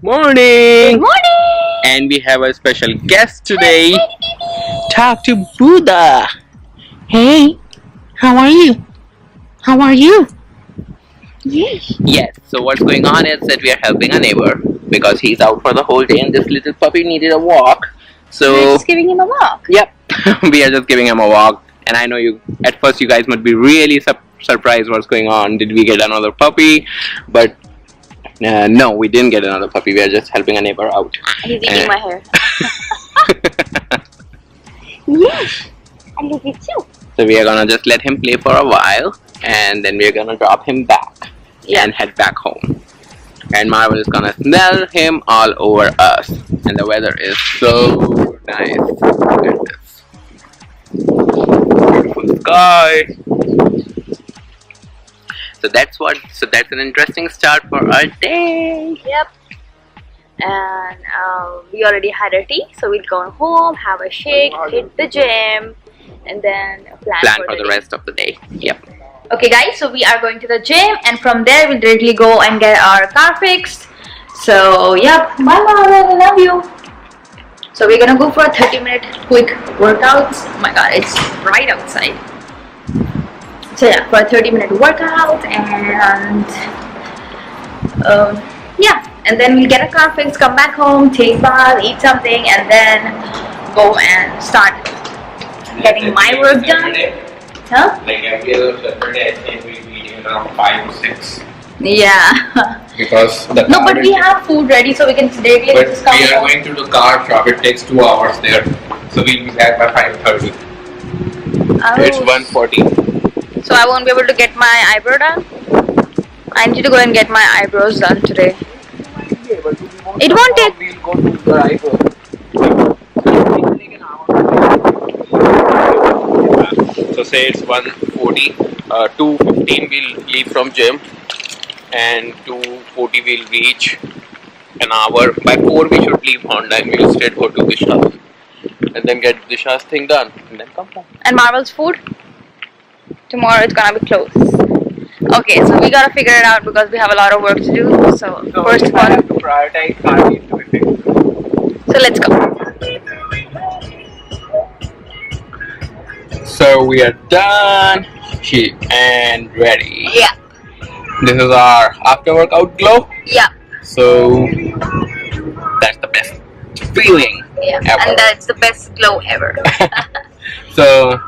morning! Good morning! And we have a special guest today. Talk to Buddha. Hey, how are you? How are you? Yes, so what's going on is that we are helping a neighbor because he's out for the whole day and this little puppy needed a walk. So We're just giving him a walk. Yep, we are just giving him a walk. And I know at first you guys might be really surprised what's going on. Did we get another puppy? But no, we didn't get another puppy. We are just helping a neighbor out. He's eating my hair. Yes, I love it too. So we are gonna just let him play for a while and then we're gonna drop him back and head back home. And Marvel is gonna smell him all over us. And the weather is so nice. Look at this. Beautiful sky. So that's an interesting start for our day. Yep. And we already had a tea, so we'll go home, have a shake, hit the gym, and then plan for the rest of the day. Yep. Okay guys, so we are going to the gym and from there we'll directly go and get our car fixed. So yep, bye Mama, I love you. So we're gonna go for a 30-minute quick workout. Oh my god, it's bright outside. So yeah, for a 30-minute workout and yeah, and then we'll get a car fixed, come back home, take bath, eat something, and then go and start getting my work done. Huh? Like every other Saturday, I think we'll be eating around 5 or 6. Yeah. Because no, but we have food ready, so we can directly just come. We are going to the car shop. It takes 2 hours there, so we'll be back by 5:30. Oh. It's 1:40. So I won't be able to get my eyebrow done. I need to go and get my eyebrows done today. It won't take. We'll go to the eyebrow. So say it's 1:40, 2:15 we'll leave from gym and 2:40 we'll reach an hour. By 4 we should leave Honda and we'll straight go to Disha's and then get Disha's thing done and then come home. And Marvel's food? Tomorrow it's gonna be closed. Okay, so we gotta figure it out because we have a lot of work to do. So first of all, I have to prioritize car needs to be fixed. So let's go. So we are done and ready. Yeah. This is our after workout glow. Yeah. So that's the best feeling ever. And that's the best glow ever. So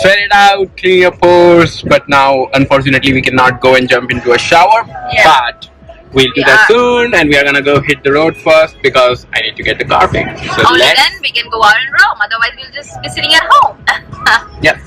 sweat it out, clean your pores. But now unfortunately we cannot go and jump into a shower. Yeah. But we'll do that soon and we are gonna go hit the road first because I need to get the car fixed. So only then we can go out and roam. Otherwise we'll just be sitting at home. Yep.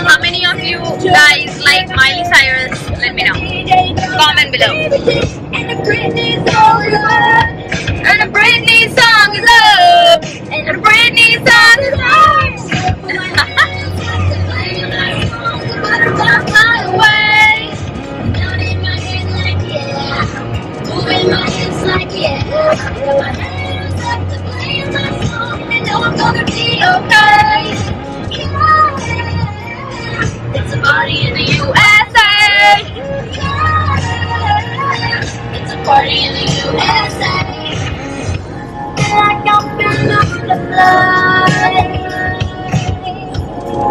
How many of you guys like Miley Cyrus? Let me know. Comment below. And a Britney song is love. And a Britney song is love. And a Britney song is love. Moving my hips like yeah. Moving my hands up to play my song. And know I'm gonna be okay. It's a party in the USA. It's a party in the USA. Like I'm been on the fly.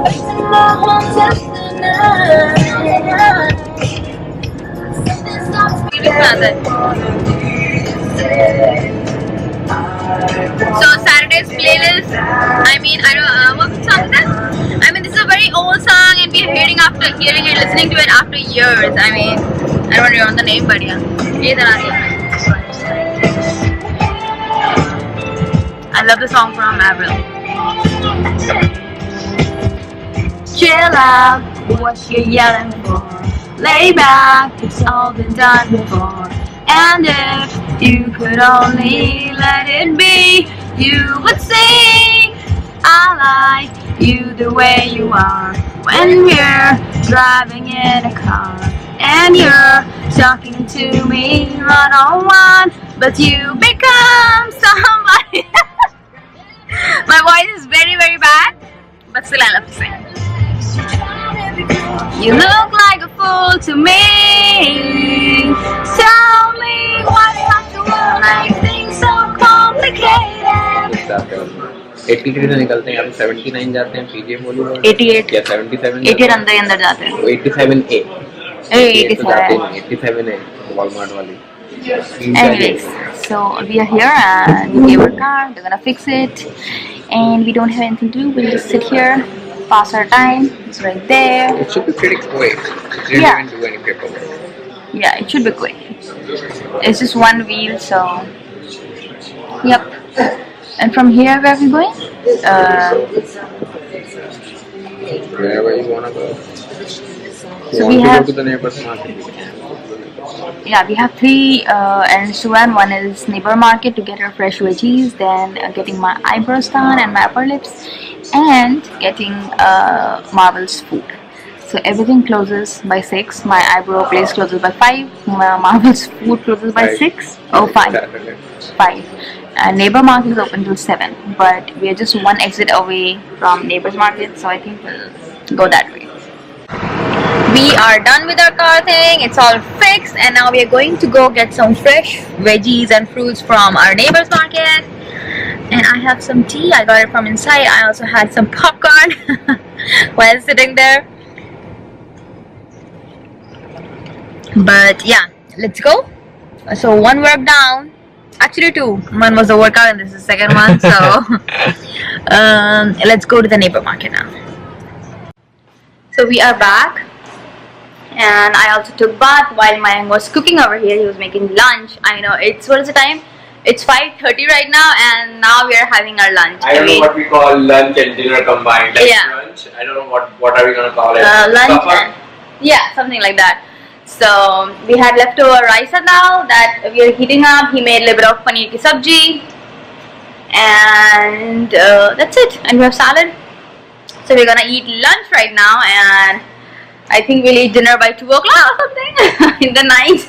It's my home tonight. So Saturday's playlist, I don't what song is that? This is a very old song and we're hearing it, listening to it after years. I don't remember the name, but yeah. I love the song from Avril. Chill out, what you yelling for? Lay back, it's all been done before. And if you could only let it be, you would sing, I like you the way you are. When we're driving in a car and you're talking to me one-on-one, but you become somebody else. My voice is very, very bad, but still I love to sing. You look like a fool to me. Tell me why you have to make things so complicated. 83 से निकलते हैं, यहाँ पे 79 जाते हैं, पीजे बोलूँ 88 या 77 88 अंदर जाते हैं. 87A 87 वॉलमार्ट वाली. Anyways, so we are here and we gave our car, they're gonna fix it and we don't have anything to do, we'll just sit here, pass our time, it's right there. It should be pretty quick. It didn't even do any paperwork. Yeah, it should be quick. It's just one wheel, so yep. And from here, where are we going? Wherever you wanna go. So we have go to the neighbor's market. Yeah, we have 3 errands to run. One is neighbor market to get our fresh veggies, then getting my eyebrows done and my upper lips, and getting Marvel's food. So everything closes by 6. My eyebrow place closes by 5. My Marvel's food closes by 6. Oh, 5. 5. Neighbor market is open till 7, but we are just one exit away from neighbor's market, so I think we'll go that way. We are done with our car thing, it's all fixed, and now we are going to go get some fresh veggies and fruits from our neighbor's market. And I have some tea, I got it from inside. I also had some popcorn while sitting there. But yeah, let's go. So one work down, actually 2. One was the workout and this is the second one, so let's go to the neighbor market now. So we are back. And I also took bath while Mayank was cooking over here. He was making lunch. I know it's, what is the time? It's 5:30 right now, and now we are having our lunch. I don't know what we call lunch and dinner combined. Like lunch. I don't know what are we gonna call it. Lunch. And, yeah, something like that. So we had leftover rice now that we are heating up. He made a little bit of paneer ki sabji, and that's it. And we have salad. So we're gonna eat lunch right now, and I think we'll eat dinner by 2 o'clock or something in the night,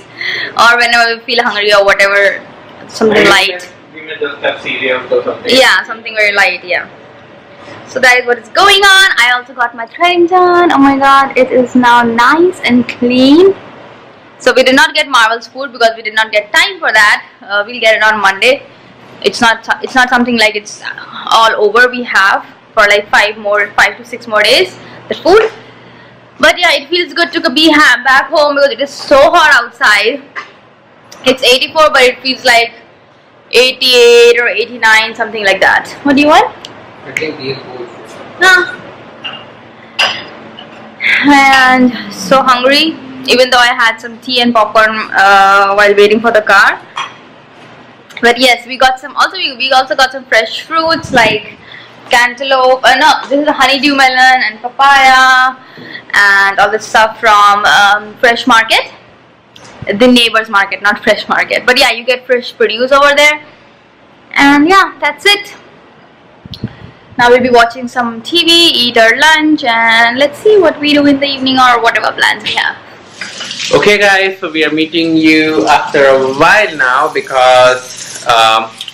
or whenever we feel hungry or whatever, something light. We may just have cereal or something. Yeah, something very light, yeah. So that is what is going on. I also got my threading done. Oh my god, it is now nice and clean. So we did not get Marvel's food because we did not get time for that. We'll get it on Monday. It's not something like it's all over. We have for like 5 to 6 more days the food. But yeah, it feels good to be back home because it is so hot outside. It's 84, but it feels like 88 or 89, something like that. What do you want? I think these food. No. And so hungry, even though I had some tea and popcorn while waiting for the car. But yes, we got some. Also, we also got some fresh fruits like cantaloupe. No, this is a honeydew melon and papaya and all this stuff from Fresh Market, the neighbor's market, not Fresh Market. But yeah, you get fresh produce over there. And yeah, that's it. Now we'll be watching some TV, eat our lunch, and let's see what we do in the evening or whatever plans we have. Okay guys, so we are meeting you after a while now because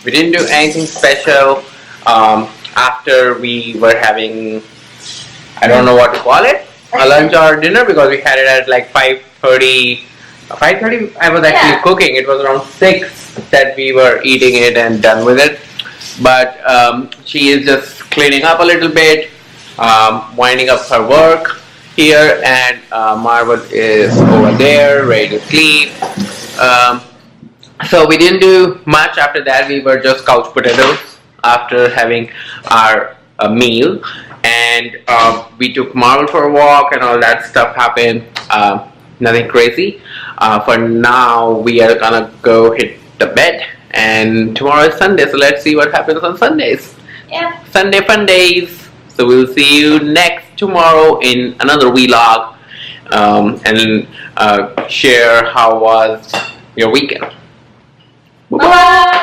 we didn't do anything special after we were having, I don't know what to call it, a lunch or dinner, because we had it at like 5:30. 5:30 I was actually cooking. It was around 6 that we were eating it and done with it. But she is just cleaning up a little bit, winding up her work here, and Marvel is over there ready to sleep. So we didn't do much after that. We were just couch potatoes after having our meal, and we took Marvel for a walk and all that stuff happened. Nothing crazy. For now we are gonna go hit the bed, and tomorrow is Sunday, so let's see what happens on Sundays. Yeah. Sunday fun days. So we'll see you next tomorrow in another vlog, and share how was your weekend. Bye bye.